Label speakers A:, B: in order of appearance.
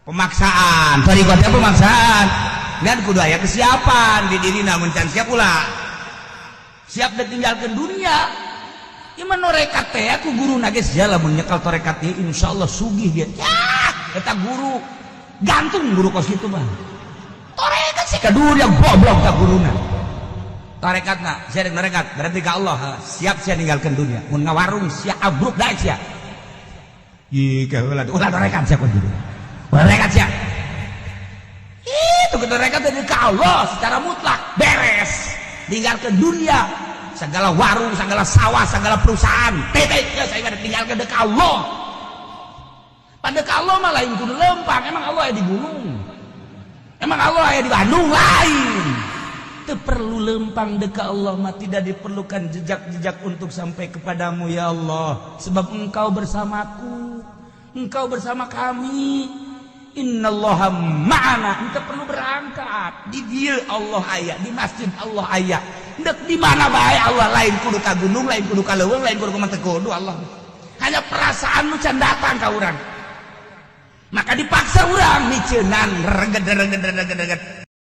A: Pemaksaan tarikatnya pemaksaan dan kudu aya kesiapan di diri namun can siap pula siap ditinggalkan dunia iman norekat teh aku guru nages jala mun nyekal torekat teh insyaallah sugih dia ya eta guru gantung guru kos kitu mah torekat sih ka dunia goblok ka guruna tarekatna saya tarekat berarti ka Allah siap saya ninggalkan dunia mun ngawarung sia abruk daek sia ieu ka ulah tarekat sia kun dunia tarekat sia itu tarekat dari ka Allah secara mutlak beres tinggalkan dunia segala warung segala sawah segala perusahaan titiknya saya tinggalkan dekat Allah pada ka Allah mah lain kudu lempang emang Allah aya di gunung emang Allah aya di Bandung lain teu perlu lempang dekat Allah mah tidak diperlukan jejak-jejak untuk sampai kepadamu ya Allah sebab engkau bersamaku engkau bersama kami innallaha ma'ana engkau perlu berangkat di dia Allah aya di masjid Allah aya dek di mana bae Allah lain kudu ka gunung lain kudu ka leuweung lain kudu ka teu kudu Allah hanya perasaan nu can datang ka urang maka dipaksa urang miceunan reged